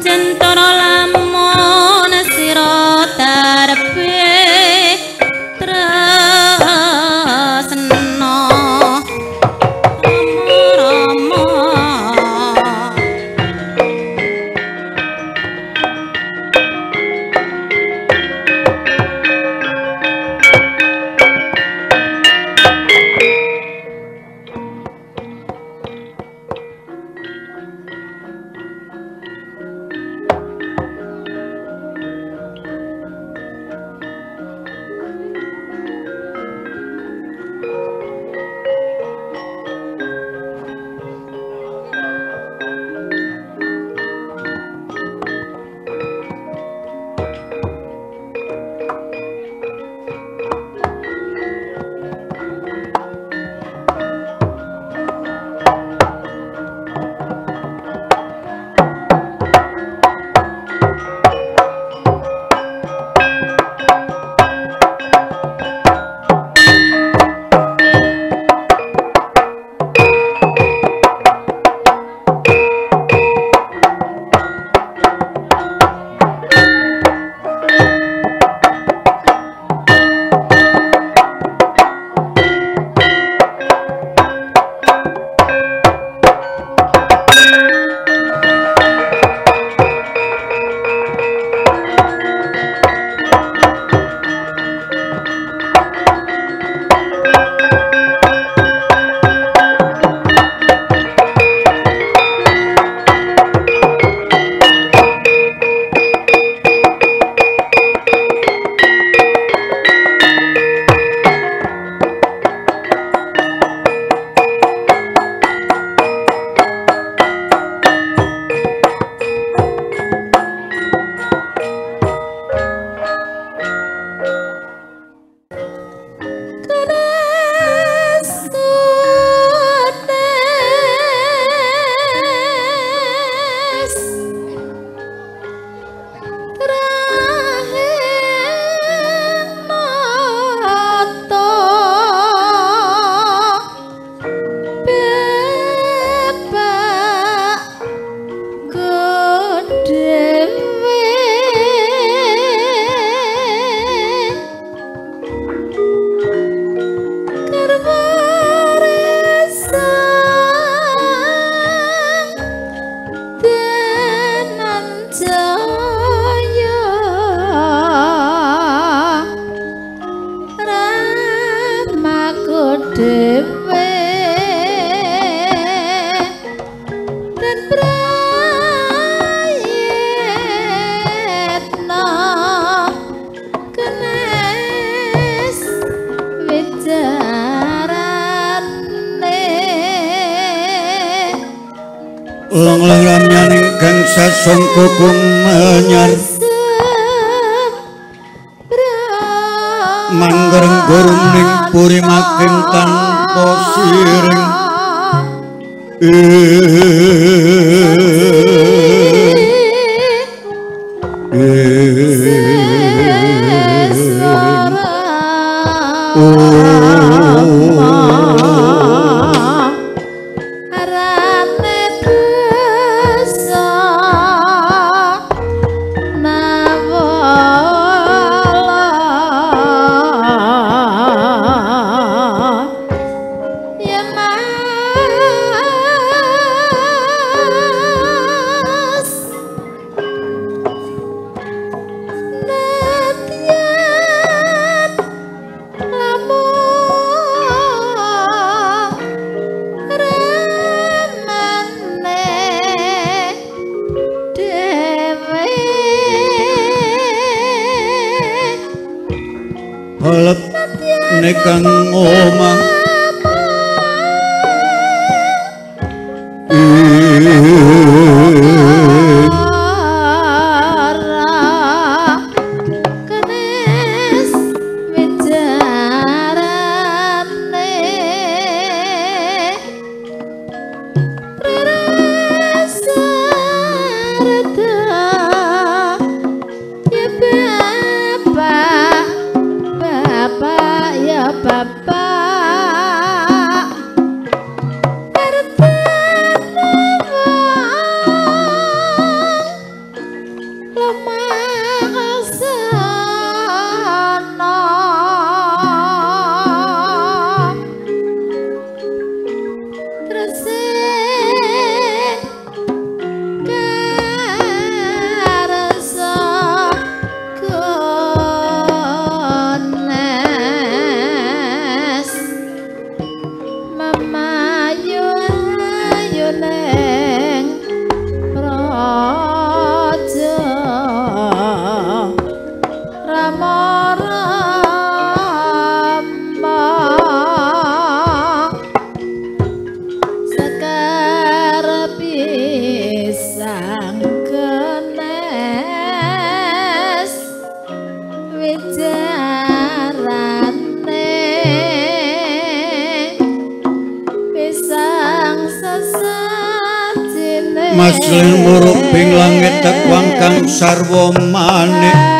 Jentara lamun sira tarepe tresna Rama Lang-lang nyaning kang sasongko kumenyar manggereng gurung ning puri makin tanpa siring halep nekang omah Bapak ya Bapak maslen muruping langit tekwang kang sarwa manik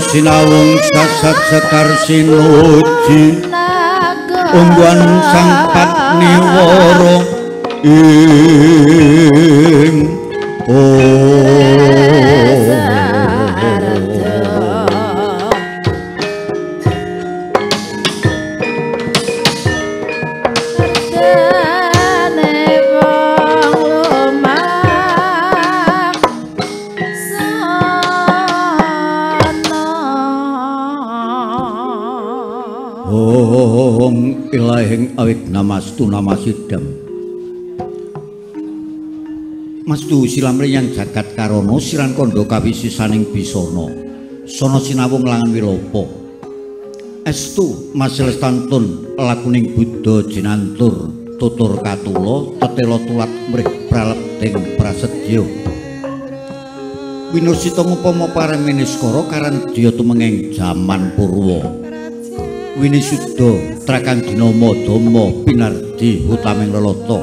sinawung sasat sekar sinuji ungguan sang patniwara ing ilahing awit namastu namasidam mastu silamriyang jagat karono siran kondo kawisisaning bisana sono sinawung langan wilopo estu maselestantun lakuning Buddha jinantur tutur katulo tetelo tulat mrih pralepting prasedya winusita ngupama paremeniskara karan dya tumenging jaman purwa Winisuda trakan dinama Dhamma pinardi utaming lelata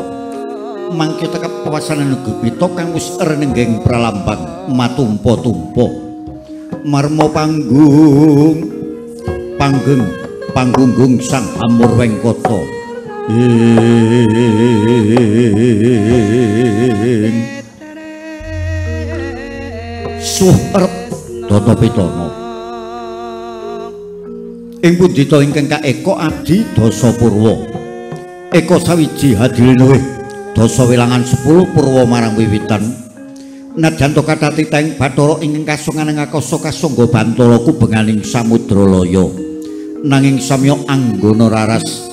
mangke tekep pawasanan Gupita kang wis renengging pralambang matumpa-tumpa marma panggunggung sang Amur Wengkata suh arep Datapitana ing pundhita ingkang kaeka abdi Dasa Purwa eka sawiji hadirinowih dasa wilangan 10 Purwa marang wiwitan nadyan to katatitaing Bathara ingkang kasonganing akasa kasangga Bantala kubenganing samudra laya nanging samya anggana raras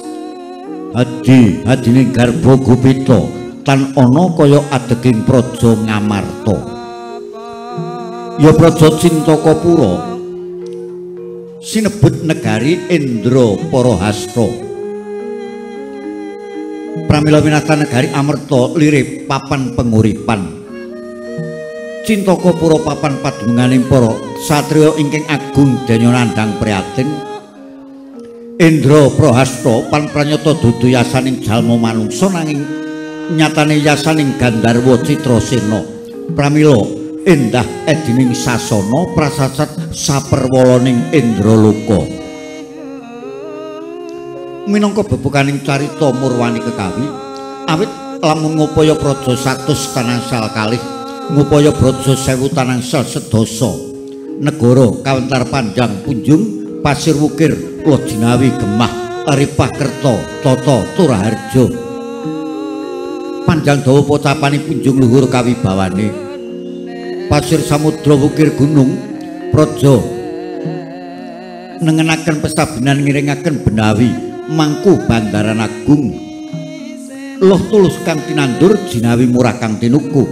hadining garba Gupita tan ana kaya adeging praja Ngamarta ya praja Cintakapura sinebut negari Indra Parahasta pramila winata negari Amerta lirih papan penguripan Cintakapura papan padununganing para satriya ingkang agung denya nandhang prihatin Indra Parahasta pan pranyata dudu yasaning jalma manungsa nanging nyatane yasaning Gandharwa Citrasena pramila endah edining sasana prasasat saperwalaning Indraloka minangka bebukaning carita murwani kekawi awit lamun ngupaya praja 100 tanangsal kalih ngupaya praja 1000 tanangsal sedasa negara kawentar panjang punjung pasir wukir Lojinawi Gemah Aripah Kerta Tata Turaharja panjang dawa pocapane punjung luhur kawibawane pasir samudra wukir gunung praja nengenaken pestabinan ngiringaken benawi mangku bandaran agung loh tulus kang tinandur jinawi murah kang tinuku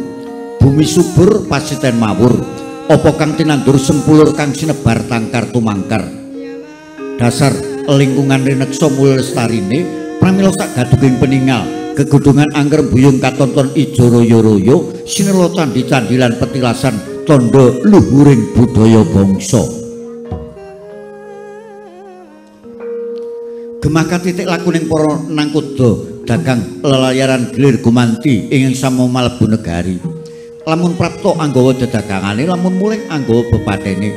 bumi subur pasiten mawur apa kang tinandur sempulur kang sinebar tangkar tumangkar dasar lingkungan rineksa mul lestarine pramila sak gaduging peninggal gegudungan angger buyung katonton ijo royo-royo sinelo candi-candi lan petilasan tondo luhuring budaya bangsa. Gemaka titik lakuning para nangkuda dagang lelayaran gilir gumanti ing samo malebu negari. Lamun prapta anggawa dedagangane, lamun muling anggawa bepatene.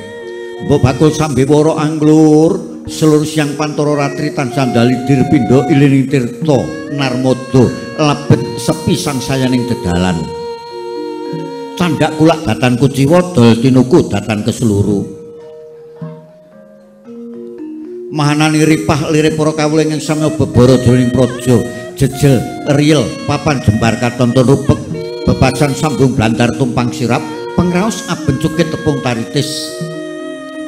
Mbok bakul sambewara anglur seluruh siang pantoro ratri tansah dalidir pindha ilining tirta narmada labet sepi sangsayaning dedalan. Candak kulak datan kuciwa dol tinuku datan keseluruh. Mahanani ripah lirih para kawula ing samya bebara jroning praja jejel riil papan jembar katonton rupek bebasan sambung blandar tumpang sirap pengraos abencukit tepung taritis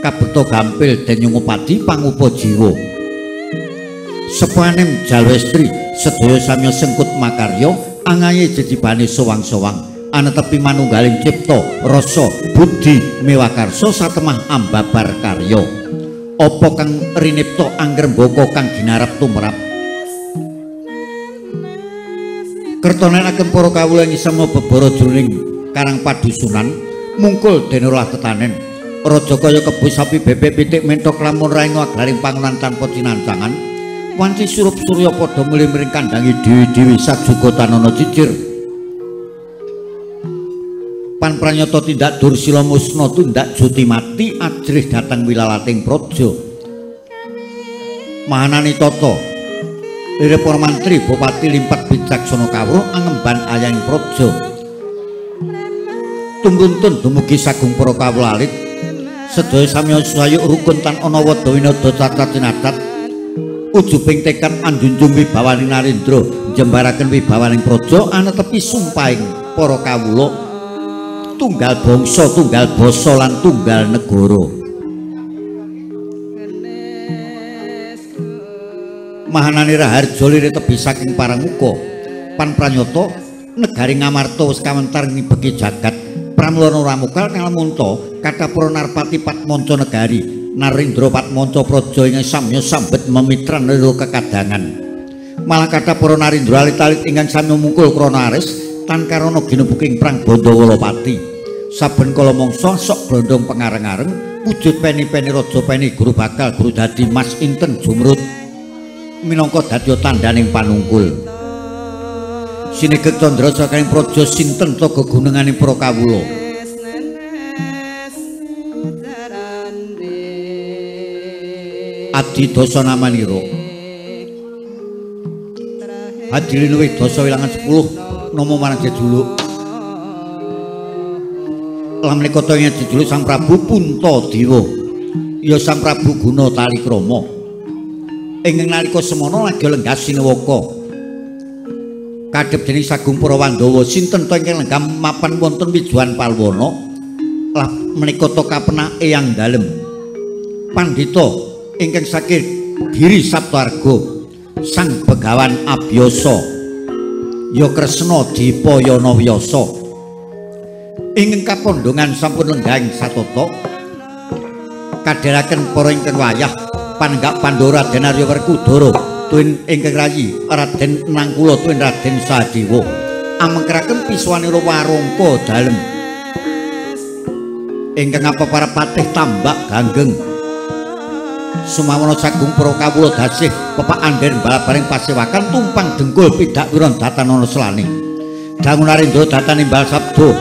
kabekta gampil denyung padi pangupa jiwa sepanem jalwestri sedaya samya sengkut makarya angaye jejibane sowang-sowang anetepi manunggaling cipta rasa budi mewakarsa satemah ambabar karya apa kang rinipta angger mbaka kang ginarep tumrap kertonenaken para kawula ing sama bebara jroning karang padusunan mungkul dene olah tetanen raja kaya kebo sapi bebek pitik mentok lamun raingo aglaring pangunan tanpa cinancangan wanci surup surya padha mling-mling kandangi dewi-dewi sajuga tanana cicir pan pranyata tindak dursila musna tundak juti mati ajrih dateng wilalating praja mahanani tata lirih para mantri bupati limpat bijaksana kawruh angemban ayaning praja tumbuntun dumugi sagung para kawula alit sedaya samya sayuk rukun tan ana wada winada cacat cinacat ujubing tekad anjunjung wibawaning narendra jembaraken wibawaning praja anetepi sumpahing para kawula tunggal bangsa tunggal basa lan tunggal negara. Mahanani raharja lirih tebi saking paramuka pan pranyata negari Ngamarta wis kawentar ngibeki jagat pramulana ramukal ngalamunta kathah para narpati Patmanca negari Narendra Patmanca praja ing samya sambet memitran lira kekadangan malah kathah para narendra alit-alit ingkang samya mungkul krana aris tan karana ginebuking prang Bandawalapati saben kala mangsa sok blondong pengareng-areng wujud peni-peni raja peni guru bakal guru dadi Mas Inten Jumrut minangka dadi tandhaning panungkul sinegek candra saking praja sinten ta gegununganing para kawula adi dasa namanira hadirin luwih dasa wilangan 10 nama marang jejuluk lan menika ta ing jejuluk Sang Prabu Puntadewa ya Sang Prabu Guna Talikrama ing nalika semana lagi lenggah sinewaka kadhep dening sagung para Wandawa sinten ta ingkang lenggah mapan wonten wijuan palwana lah menika ta kapenak eyang dalem pandhita ingkang saking Giri Saptarga Sang Begawan Abiyasa ya Kresna Dipayana Wyasa ingkang kapondhongan sampun lenggah ing satata kadheraken para ingkang wayah Panenggak Pandora Raden Arya Werkudara tuwin ingkang rayi Raden Nangkula tuwin Raden Sadewa amengkeraken piswanira warangka dalem ingkang apa para patih tambak ganggeng sumawana sagung para kawula dasih pepak anden balabaring pasewakan tumpang dengkul pidak wiron datan ana selane dangun Narendra datan imbal sabda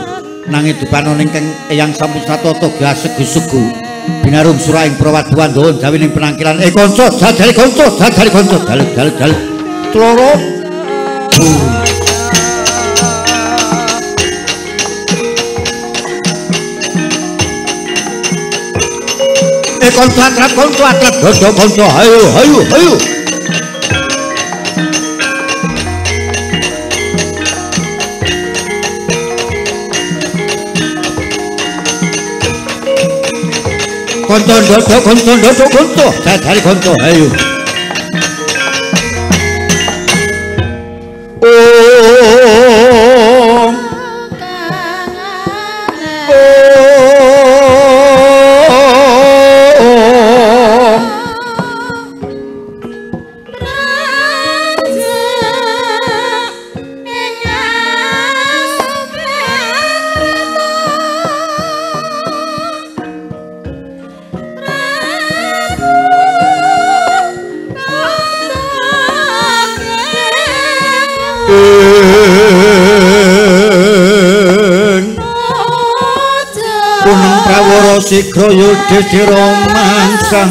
nanging dipanon ingkang eyang sampun satata gasegu-segu binarum surah ing Prawadu Wandawa jawining penangkilan kanca jajal kanca dalek tloro kanca atrap dodo kanca hayu konco dari konco ayo Kuneng prawara sigra Yudhistira mansah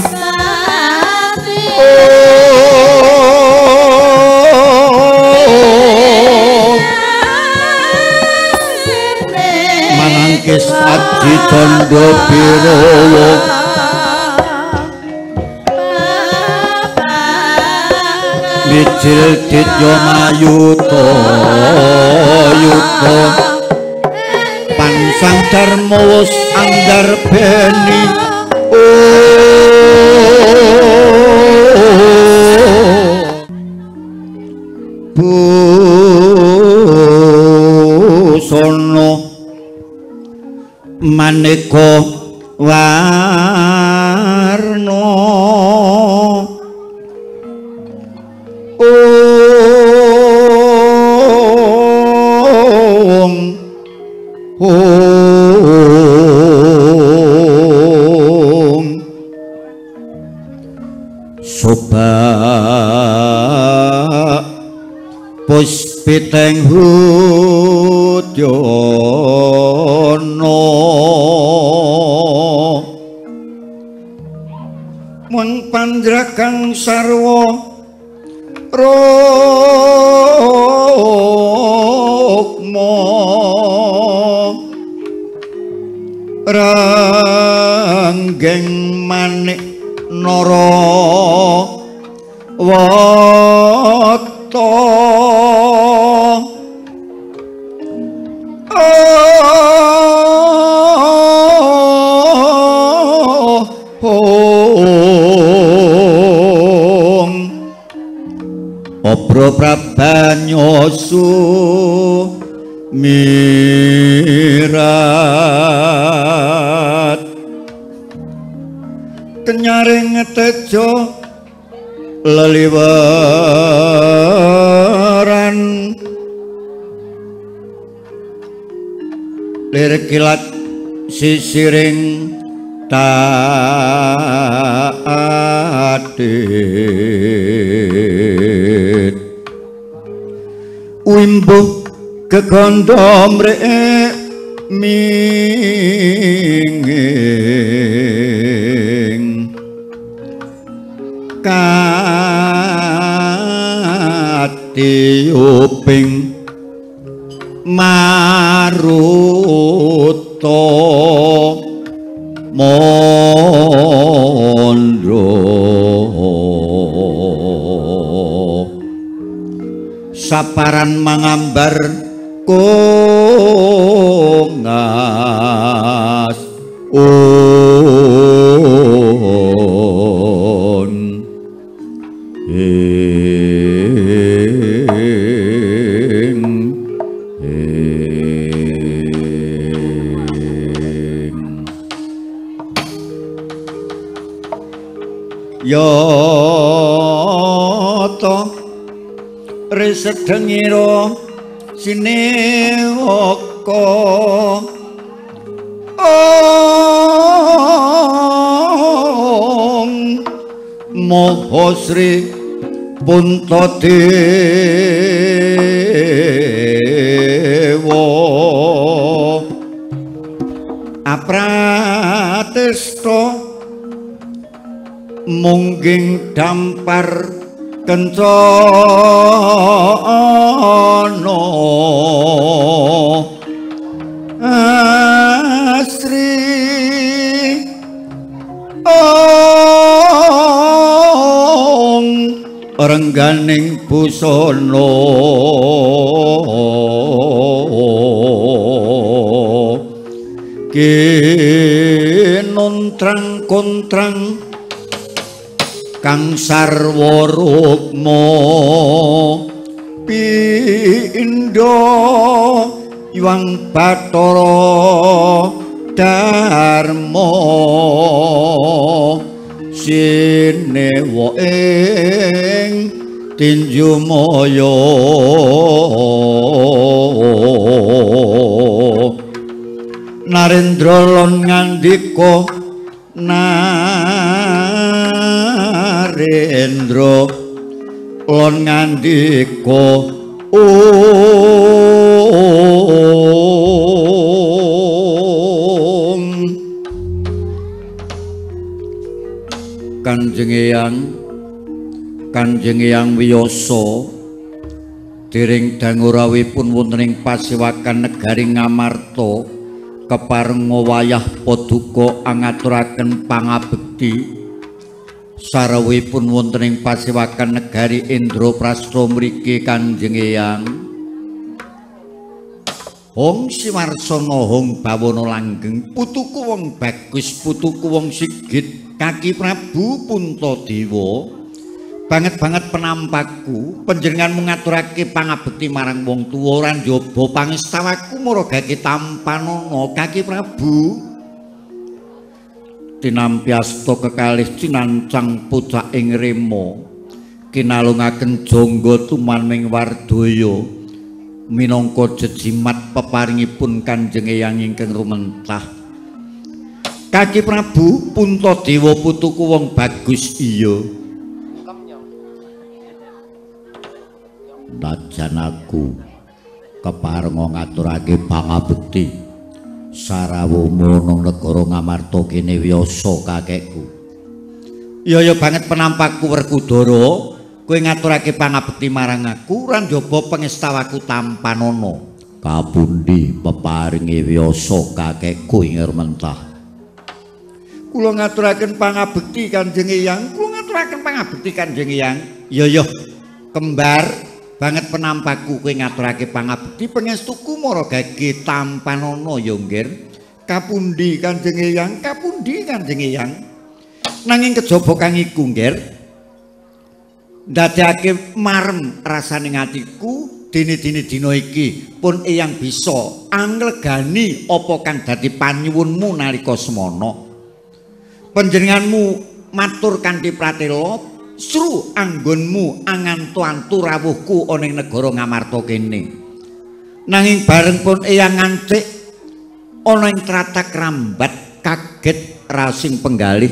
manangkis Aji Candra Birawa Mijil Ditya Mayuta Yuta Pansang Dharma wus andar beni Busana maneka warna Soba puspiteng Hudyana mung pandragang sarwa rukma ranggeng manik nara wata Obro Prabanyosu mirat kenyaring tejo leliweran lirik kilat sisiring taadit wimbuh kegondo mrek minging kati uping maruta mondro saparan mangambar kongas Yata resedhengira sinewaka Maha Sri Puntadewa apratesta mungging dampar kencana asri rengganing busana kinontrang kontrang kang sarwa rukma pindha Hyang Bathara Dharma sinewa ing tinju maya Narendra lan ngandika Narendra lan ngandika Om Kanjeng Eyang Wiyasa dereng dangurawipun wonten ing pasiwakan negari Ngamarta keparenga wayah paduka angaturaken pangabekti sarawipun wonten ing pasiwakan negari Indraprastha mriki Kanjeng Eyang Hong Siwarsana Hong Bawana langgeng putuku wong bagus putuku wong sigit Kaki Prabu Puntadewa banget-banget penampakku panjenengan ngaturake pangabekti marang wong tuwa ora njaba pangestawaku maragake tampanana Kaki Prabu tinampi asta kekalih cinancang pucak ing rema kinalungaken jangga tumaming Wardaya minangka jejimat peparingipun Kanjeng Eyang ingkang rumentah Kaki Prabu Puntadewa putuku wong bagus iya najan aku keparenga ngaturake pangabekti sarawumu nang negara Ngamarta kene Wiyasa kakekku ya banget penampakku Werkudara kowe ngaturake pangabekti marang aku ora njaba pengestawaku tampanana kapundi peparinge Wiyasa kakekku ing mentah kula ngaturaken pangabekti Kanjeng Eyang ya kembar banget penampakku kowe ngaturake pangabekti pangestuku maragake tampanana ya nggir kapundi Kanjeng Eyang nanging kejaba kang iku nggir ndadekake marem rasaning atiku dene-dene dina iki pun Eyang bisa anglegani apa kang dadi panyuwunmu nalika semana panjenenganmu matur kanthi pratela Sru anggonmu angantu-antu rawuhku ana ing negara Ngamarta kene. Nanging bareng pun Eyang ngancik ana ing tratak rambat kaget rasing penggalih.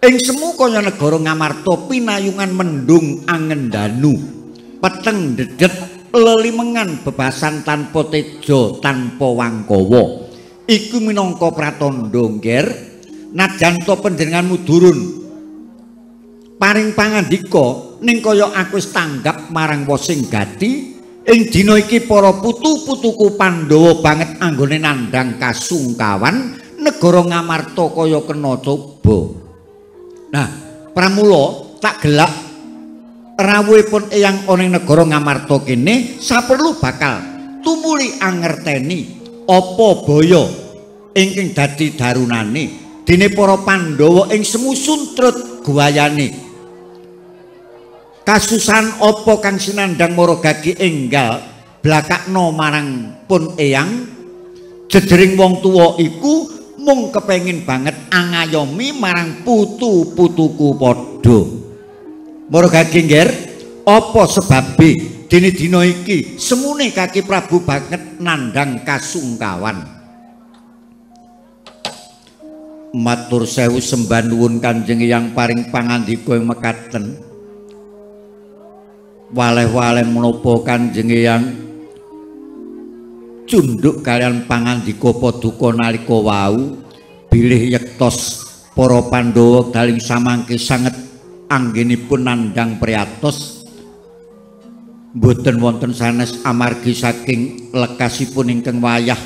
Ing semu kaya negara Ngamarta pinayungan mendung angendanu. Peteng dedet lelimengan bebasan tanpa teja tanpa wangkawa. Iku minangka pratandha nggir najan to panjenenganmu durun paring pangandika ning kaya aku wis tanggap marang Wasing Gati ing dina iki para putu-putuku Pandhawa banget anggone nandhang kasungkawan negara Ngamarta kaya kena coba. Nah, pramula tak gelak rawuhipun Eyang ana ing negara Ngamarta kene saperlu bakal tumuli angerteni apa baya ingkang dadi darunane dene para Pandhawa ing semu suntrut guayane kasusan apa kang sinandhang maragake enggal blakakno marang pun Eyang jejering wong tuwa iku mung kepengin banget angayomi marang putu-putuku padha maragake nggir apa sebabe dene dina iki semune Kaki Prabu banget nandhang kasungkawan matur sewu sembah nuwun Kanjeng Eyang paring pangandika ing mekaten waleh-waleh menapa Kanjeng Eyang cunduk kalian pangandika paduka nalika wau bilih yektos para Pandhawa daling samangke sanget anggenipun nandhang priatos boten wonten sanes amargi saking lekasipun ingkang wayah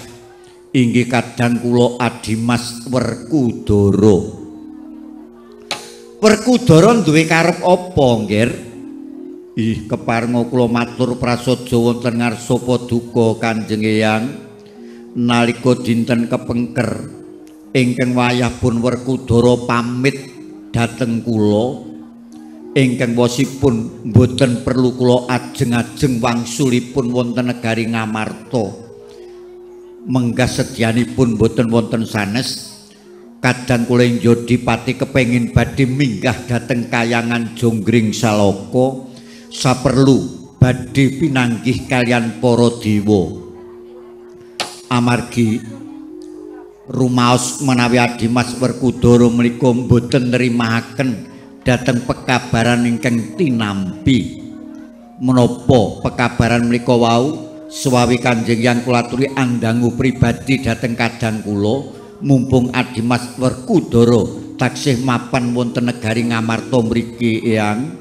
inggih kadang kula Adimas Werkudara duwe karep apa nggir ih keparenga kula matur prasaja wonten ngarsa paduka Kanjeng Eyang nalika dinten kepengker ingkang wayah pun Werkudara pamit dhateng kula ingkang wasipun boten perlu kula ajeng-ajeng wangsulipun wonten negari Ngamarta menggah sedyanipun boten wonten sanes kadang kula Njodipati kepengin badhe minggah dhateng kayangan Jonggring Salaka saperlu badhe pinanggih kalian para dewa amargi rumaos menawi Adimas Werkudara menika boten nrimahaken dhateng pekabaran ingkang tinampi menapa pekabaran menika wau suwawi Kanjeng Yang kula aturi andangu pribadi dhateng kadang kula mumpung Adimas Werkudara taksih mapan wonten negari Ngamarta mriki Eyang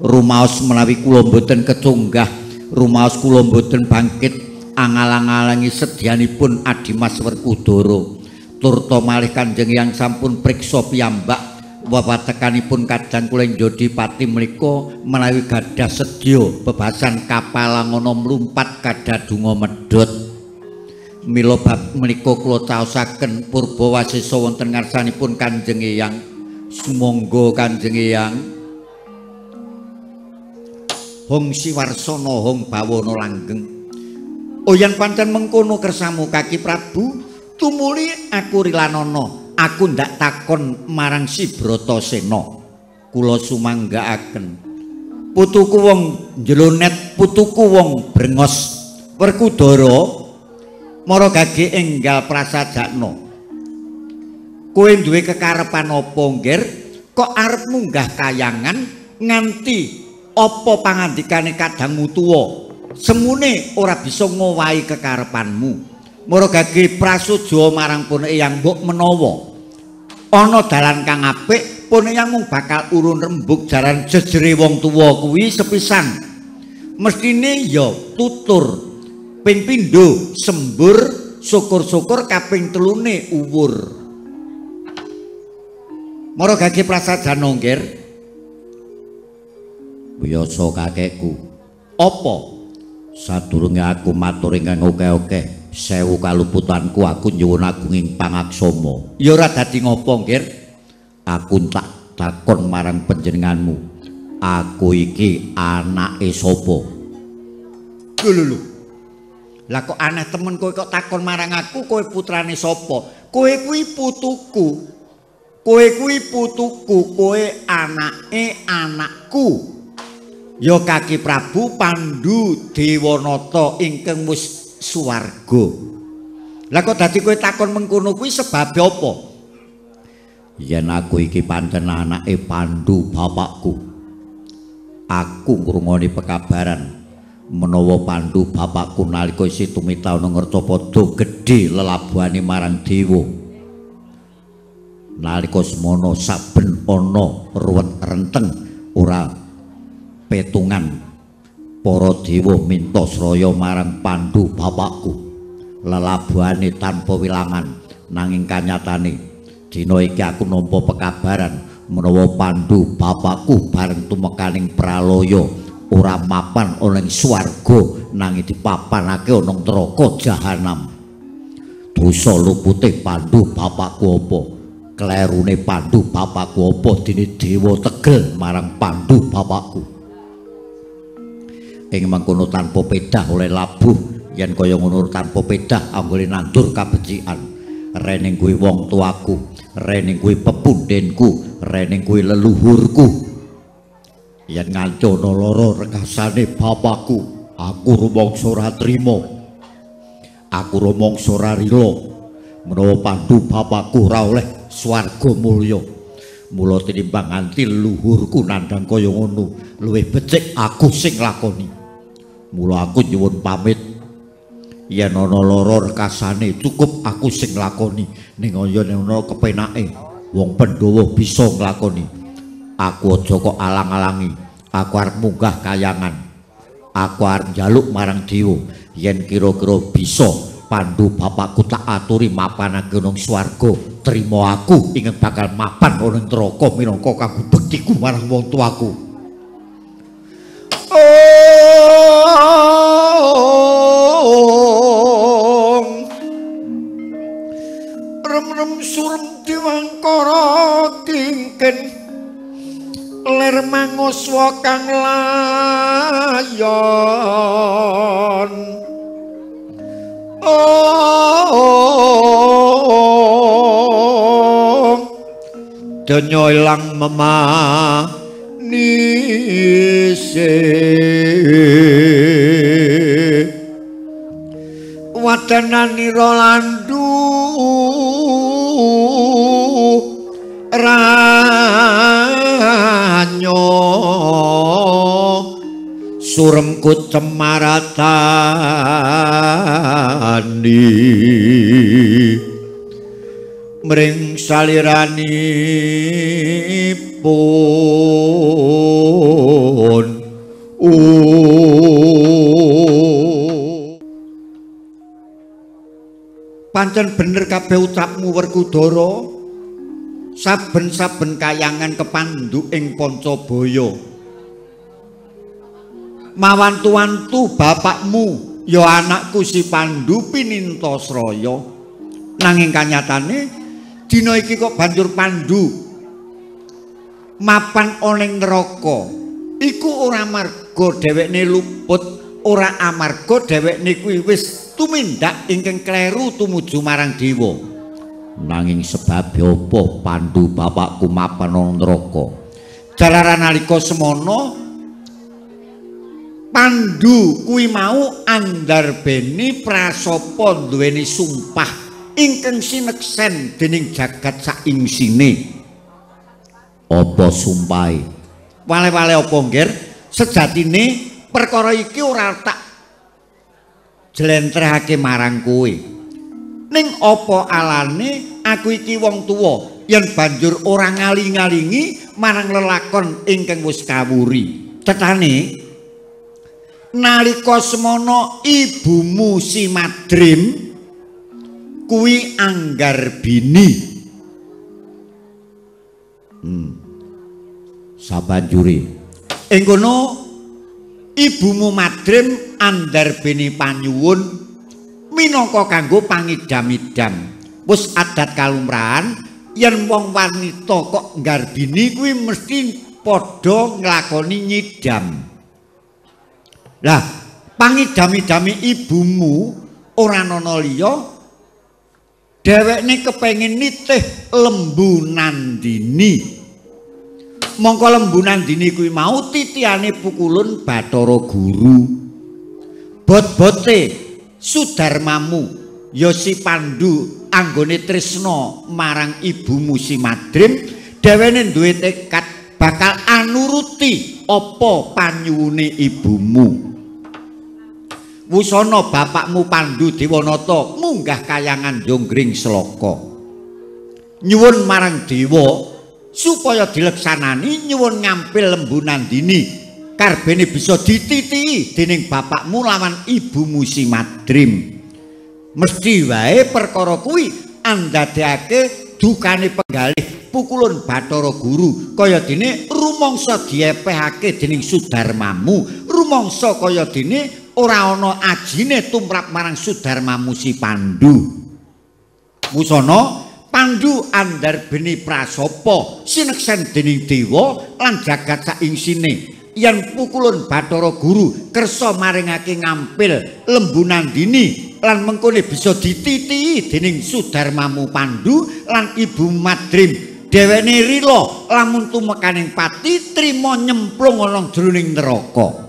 rumaos menawi kula mboten kecunggah rumaos kula mboten bangkit angalang-alangi sedyanipun Adimas Werkudara turta malih Kanjeng Eyang sampun priksa piyambak wawatekanipun kadang kula Jodipati menika menawi gadah sedya bebasan kapalangana mlumpat kadadunga medhot mila bab menika kula caosaken purba wasesa wonten ngarsanipun Kanjeng Eyang sumangga Kanjeng Eyang Hong Siwarsana Hong Bawana langgeng oyan pancen mengkono kersamu Kaki Prabu tumuli aku rilanana aku ndak takon marang si Bratasena kula sumanggaaken putuku wong jlonet putuku wong brengos Werkudara mara gage enggal prasajakna kowe duwe kekarepan apa nggir kok arep munggah kayangan nganti apa pangandikane kadangmu tuwa semune ora bisa ngowahi kekarepanmu mara gage prasaja marang pun Eyang mbok menawa ana dalan kang apik pun Eyang mung bakal urun rembug jaran jejere wong tuwa kuwi sepisan mestine ya tutur ping pindho sembur syukur-syukur kaping telune uwur mara gage prasadana nggir biasa kakekku apa sadurunge aku matur ingkang oke-oke sewu kaluputanku aku nyuwun agunging pangaksama ya ora dadi ngopo nggir aku tak takon marang panjenenganmu aku iki anake sapa lho lah kok aneh temen kowe kok takon marang aku kowe putrane sapa kowe kuwi putuku kowe anake anakku ya Kaki Prabu Pandhu Dewanata ingkang wis suwarga lah kok dadi kowe takon mengkono kuwi sebabe apa yen aku iki pancen anake Pandhu bapakku aku ngrungoni pekabaran menawa Pandhu bapakku nalika isih tumita ana Ngertapada gedhe lelabuhane marang dewa nalika semono saben ana ruwet renteng ora petungan para dewa minta sraya marang Pandhu bapakku lelabuhane tanpa wilangan nanging kanyatane dina iki aku nampa pekabaran menawa Pandhu bapakku bareng tumekaning pralaya ora mapan ana ing swarga nanging dipapanake ana ing neraka jahanam dosa lupute Pandhu bapakku apa klerune Pandhu bapakku apa dene dewa tegel marang Pandhu bapakku ing mangkono tanpa pedah oleh labuh yen kaya ngono tanpa pedah anggone nandur kabecikan rening kuwi wong tuaku rening kuwi pepundhenku rening kuwi leluhurku yen ngancana lara rekasane bapakku aku rumangsa ora trima aku rumangsa ora rila menawa Pandhu bapakku ora oleh swarga mulya mula tinimbang nganti leluhurku nandhang kaya ngono luwih becik aku sing lakoni mula aku nyuwun pamit yen ana lara rekasane cukup aku sing lakoni ning yen ana kepenake wong Pandhawa bisa nglakoni aku aja kok alang-alangi aku arep munggah kayangan aku arep njaluk marang dewa yen kira-kira bisa Pandhu bapakku tak aturi mapanake nang swarga trima aku ing bakal mapan ana neraka minangka kanggo bektiku marang wong tuaku rem-rem surem diwangkara tingken ler manguswa kang layon donya ilang memanise wadananira landu ranyo suremku cemaratani mring saliranipun pancen bener kabeh ucapmu Werkudara. Saben-saben kayangan kepandhu ing Pancabaya. Mawantu-wantu bapakmu ya anakku si Pandhu Pinintasraya. Nanging kanyatane dina iki kok banjur Pandhu mapan ana ing neraka. Iku ora amarga dhewekne luput, ora amarga dhewekne kuwi wis tumindak ingkang kleru tumuju marang dewa. Nanging sebab apa Pandhu bapakku mapan ana neraka. Jalaran nalika semana Pandhu kuwi mau andarbeni prasapa duweni sumpah ingkang sineksen dening jagat saingsine. Apa sumpahe? Wale-wale apa nggir? Sejatine perkara iki ora tak jlentrehake marang kowe. Ning apa alane aku iki wong tuwa yen banjur ora ngali-ngalingi marang lelakon ingkang wis kawuri. Cetane nalika semana ibumu si Madrim kuwi Anggarbini. Sabanjure ing kono ibumu Madrim Anggarbini panyuwun minangka kanggo pangidam-idam. Wis adat kalumrahan yen wong wanita kok Anggarbini kuwi mesti padha nglakoni nyidam. Lah, pangidam-idame ibumu ora ana liya dhewekne kepengin nitih Lembu Nandini. Mongko Lembu Nandini kuwi mau titihane pukulun Bathara Guru. Bot-bote Sudarmamu ya si Pandhu anggone tresna marang ibumu si Madrim, dhewene duwe tekad bakal anuruti apa panyuwune ibumu. Wusana bapakmu Pandhu Dewanata munggah kayangan Jonggring Selaka. Nyuwun marang dewa supaya dileksanani nyuwun ngampil Lembu Nandini. Karbene bisa dititihi dening bapakmu lawan ibumu si Madrim. Mesti wae perkara kuwi andadekake dukane penggalih pukulun Bathara Guru kaya dene rumangsa diepehake dening Sudarmamu, rumangsa kaya dene ora ana ajine tumrap marang Sudarmamu si Pandhu. Wusana Pandhu Anggarbini prasapa sineksen dening dewa lan jagat saingsine. Yen pukulun Bathara Guru kersa maringake ngampil Lembu Nandini lan mengkone bisa dititihi dening Sudarmamu Pandhu lan ibu Madrim. Dheweke rila lamun tumekaning pati trima nyemplung ana jroning neraka.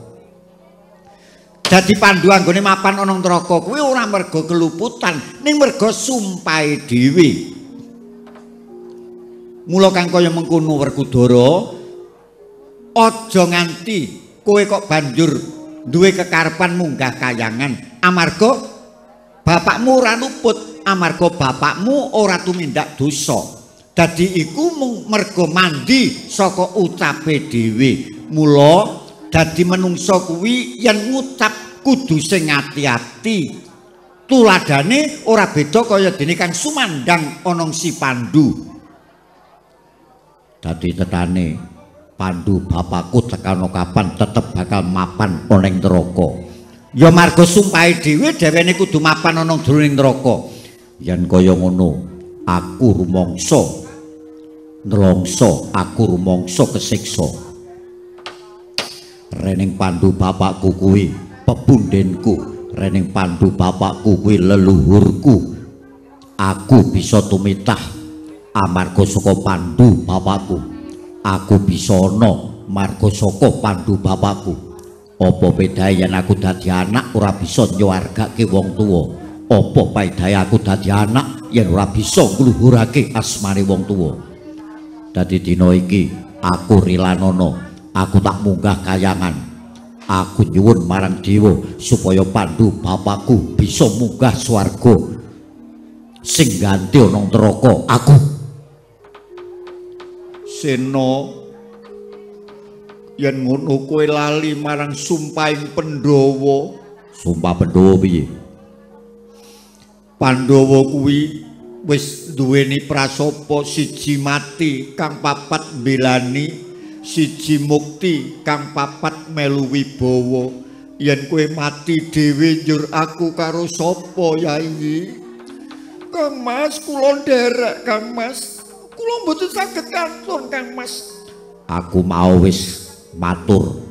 Dadi Pandhu anggone mapan ana neraka kuwi ora merga keluputan, ning merga sumpahe dhewe. Mula kang kaya mengkono Werkudara, aja nganti kowe kok banjur duwe kekarepan munggah kayangan amarga bapakmu ora luput, amarga bapakmu ora tumindak dosa. Dadi iku mung merga mandi saka ucape dhewe. Mula dadi menungsa kuwi yen ngucap kudu sing ati-ati. Tuladane ora beda kaya dene kang sumandang ana si Pandhu. Dadi tetane Pandhu bapakku tekano kapan tetep bakal mapan ana ing neraka. Ya marga sumpahe dhewe dhewene kudu mapan ana jroning neraka. Yen kaya ngono, aku rumangsa nelongso, aku rumangsa kesiksa. Rening Pandhu bapakku kuwi pepundhenku, rening Pandhu bapakku kuwi leluhurku. Aku bisa tumitah amarga saka Pandhu bapakku. Aku bisa ana marga saka Pandhu bapakku. Apa bedae yen aku dadi anak ora bisa nyuwargake wong tuwa? Apa paedahe aku dadi anak yen ora bisa ngluhurake asmane wong tuwa? Dadi dina iki aku rilanana, aku tak munggah kayangan. Aku nyuwun marang dewa supaya Pandhu bapakku bisa munggah swarga. sing ganti ana neraka aku. Sena yen ngono kowe lali marang sumpahing Pandhawa. Sumpah Pandhawa piye? Pandhawa kuwi wis duweni prasapa siji mati kang papat mbelani, siji mukti kang papat melu wibawa. Yen kowe mati dhewe njur aku karo sapa Yai? Kang Mas kula nderek Kang Mas. Kula mboten saged kantun Kang Mas. Aku mau wis matur.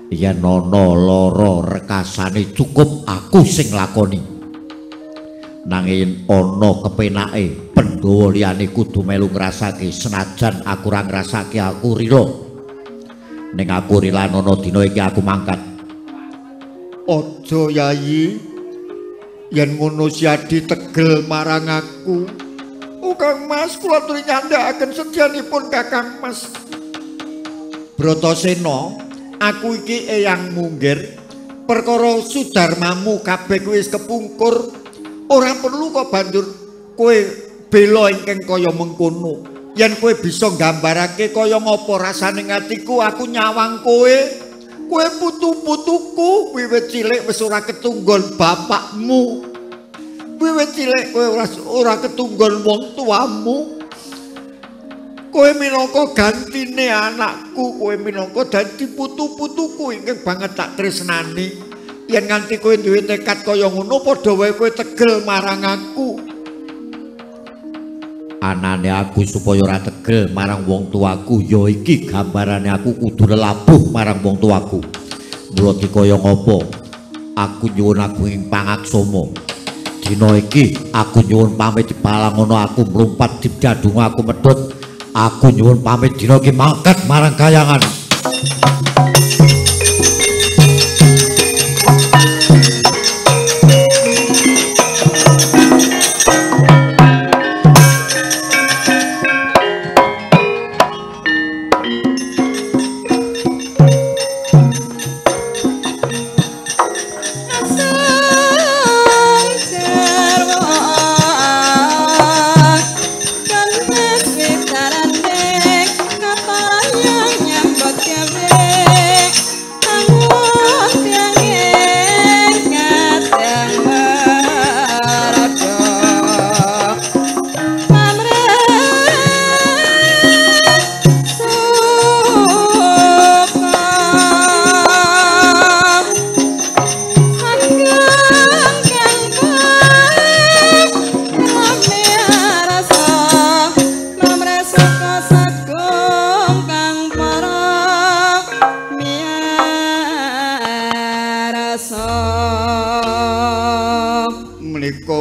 Yen ana lara rekasane cukup aku sing lakoni. Nanging ana kepenake Pandhawa liyane kudu melu ngrasake senajan aku ora ngrasake aku rila. Ning aku rila ana dina iki aku mangkat. Aja Yai. Yen ngono siadi tegel marang aku. Kang Mas kula aturi nyandhakaken sedyanipun Kakang Mas. Bratasena, aku iki eyang munggir. Perkara sudarmamu kabeh wis kepungkur. Ora perlu kok banjur kowe bela ingkang kaya mengkono. Yen kowe bisa nggambarake kaya ngapa rasane atiku aku nyawang kowe. Kowe putu-putuku wiwit cilik wis ora ketunggon bapakmu. Wiwit cilik kowe ora ketunggon wong tuamu. Kowe minangka gantine anakku, kowe minangka dadi putu-putuku ingkang banget tak tresnani. Yen nganti kowe duwe tekad kaya ngono padha wae kowe tegel marang aku. Anane aku supaya ora tegel marang wong tuaku ya iki gambarane aku kudu lelabuh marang wong tuaku. Mula dikaya ngapa aku nyuwun agunging pangaksama. Dina iki aku nyuwun pamit dipalang ngono aku mlumpat dibjadung aku medhot. Aku nyuwun pamit dina iki mangkat marang kayangan.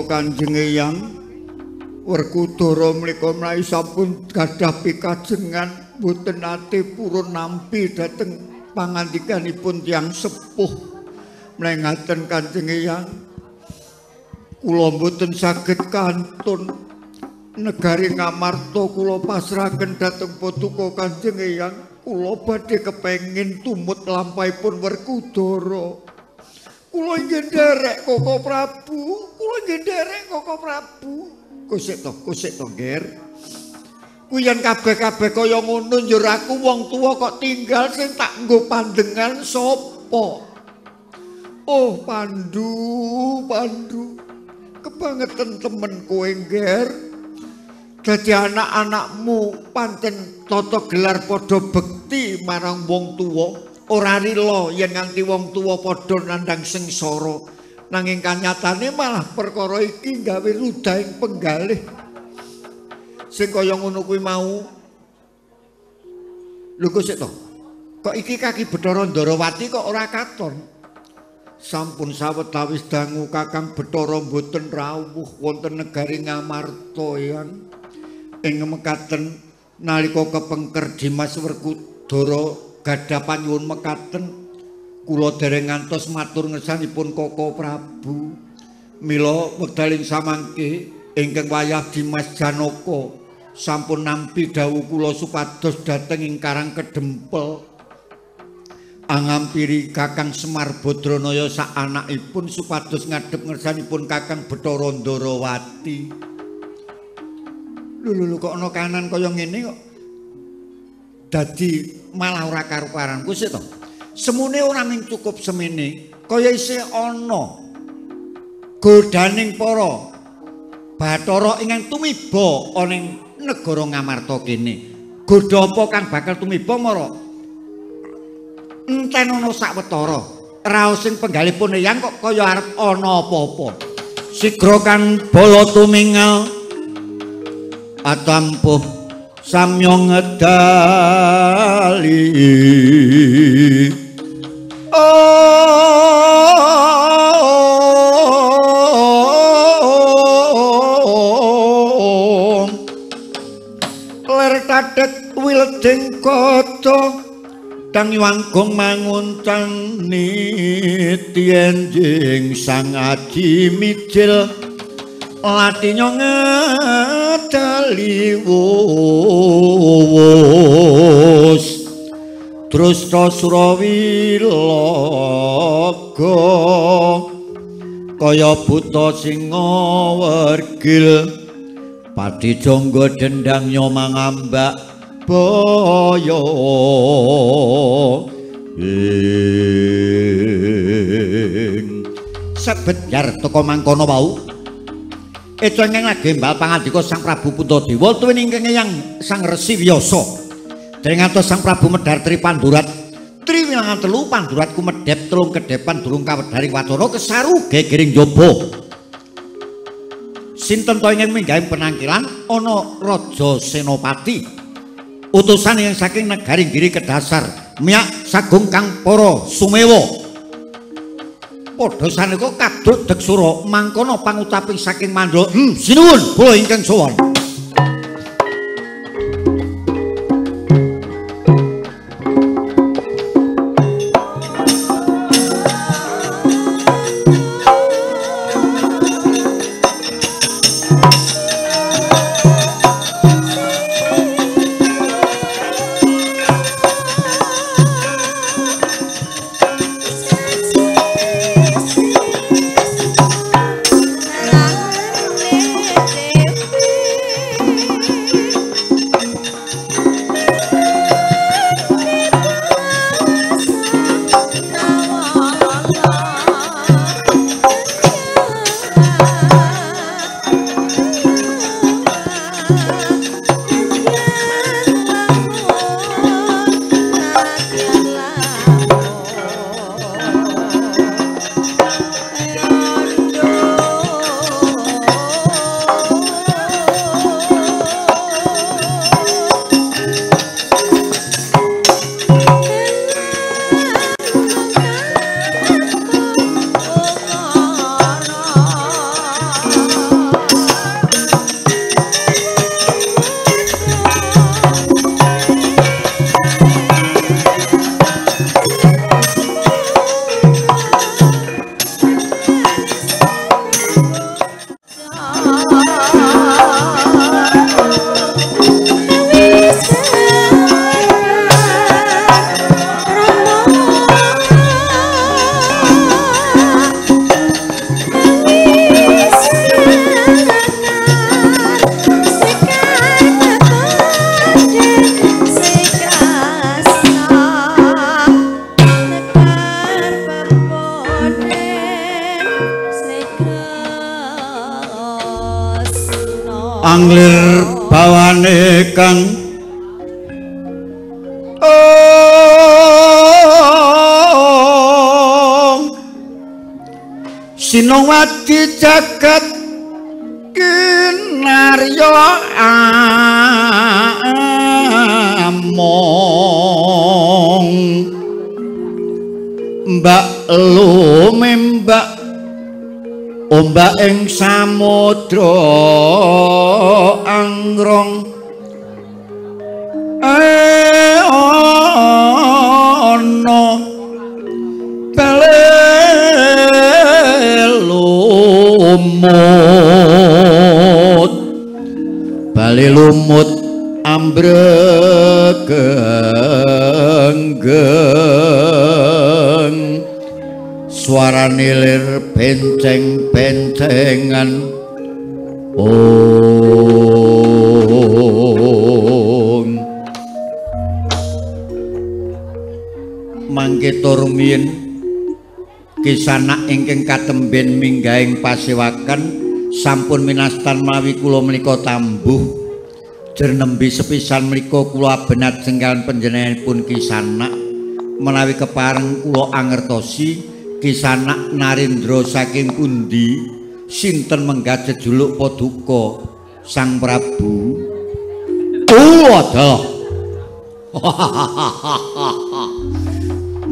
Kanjeng Eyang Werkudara menika menawi sampun gadah pikajengan boten nate purun nampi dhateng pangandikanipun tiyang sepuh. Mlengaten Kanjeng Eyang kula boten saged kantun negari Ngamarta kula pasrahaken dhateng Paduka Kanjeng Eyang. Kula badhe kepengin tumut lampahipun Werkudara. Kula inggih nderek Koko Prabu. Kula inggih nderek Koko Prabu. Kusik to, Ger. Kuwi yen kabeh-kabeh kaya ngono njur aku wong tuwa kok tinggal sing tak nggo pandengan sapa? Oh, Pandu. Kebangetan temen kowe, Ger. Dadi anak-anakmu pancen tata gelar padha bekti marang wong tuwa. Ora rila yen nganti wong tuwa padha nandhang sengsara nanging kanyatane malah perkara iki gawe ludahing penggalih sing kaya ngono kuwi mau. Lho kok sik to kok iki kaki Bathara Ndarawati kok ora katon. Sampun sawetawis dangu Kakang Bathara mboten rawuh wonten negari Ngamarta yang ing mekaten nalika kepengker Dimas Werkudara gadah panyuwun mekaten kula dereng ngantos matur ngersanipun Koko Prabu. Mila wekdaling samangke ingkang wayah Dimas Janaka sampun nampi dawuh kula supados dhateng ing Karang Kedempel angampiri Kakang Semar Badranaya sak anakipun supados ngadhep ngersanipun Kakang Bathara Ndarawati. Lho kok ana kanan kaya ngene kok. Dadi malah ora karu-karan kuwi to. Semune ora mung cukup semene, kaya isih ana godaning para Bathara ingkang tumiba ana ing negara Ngamarta kene. Godha apa kang bakal tumiba mara? Enten ana sawetara. Raos sing penggalipun eyang kok kaya arep ana apa-apa. Sigra kang bala tumingal atampuh samya ngedali. Ler tadet wileding kata Kang Wanggung manguntani tienjing sang aji mijil latinya ngedali wus terus to Surawilaga kaya buta singa wergil pati jangga dendang nyomang ambak boyo sebedjar teko mangkono wau ecengeng gembal pangandika Sang Prabu Puntadewa tuwin ingkang yang Sang Resi Wyasa dereng ngantos Sang Prabu medhar tri pandurat tri wilangan telu pandurat kumedhep telung kedepan durung kawedharing wacana kesaru gegering njaba sinten to ingkang minggahing penangkilan ana Raja Senopati utusan yang saking negaring giri kedasar miyak sagung kang para sumewa padha sanika kaduk deksura mangkono pangutaping saking Mandra sinuwun kula ingkang sowan. Anglir bawane kang sinowati jagat kinarya among mbak lumembak ombak ing samudra angrong ana bali lumut ambregenggeng suarane lir benceng-bencengan oh Mangkita rumiyin Kisanak ingkang katemben minggahing pasewakan sampun minastan mawi kula menika tambuh jer nembe sepisan menika kula abenat jengkalan panjenenganipun Kisanak menawi kepareng kula angertosi Kisanak Narendra saking pundi sinten menggah jejuluk Paduka Sang Prabu wadah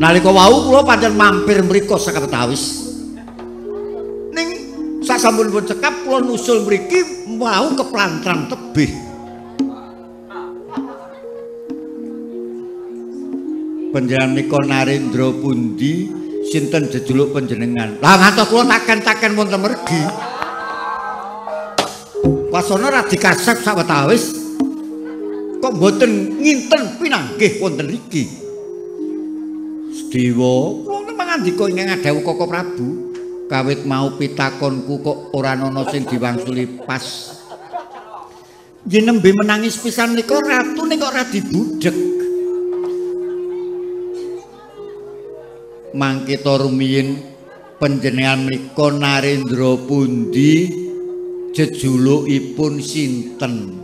nalika wau kula pancen mampir mriku sakawetawis ning sasampunipun cekap kula nusul mriki mau keplantrang tebih panjenengan menika Narendra pundi sinten jejuluk panjenengan lah ngantos kula taken-taken wonten mergi wasana ra dikasep sawetawis kok mboten nginten pinanggih wonten iki Dewa kula mangandika ingkang ngadhawuh Koko Prabu kawit mau pitakonku kok ora ana sing diwangsuli pas yen nembe menangis pisan nika ratu ning kok ora dibudhek mangkita rumiyin panjenengan menika Narendra pundi jejulukipun sinten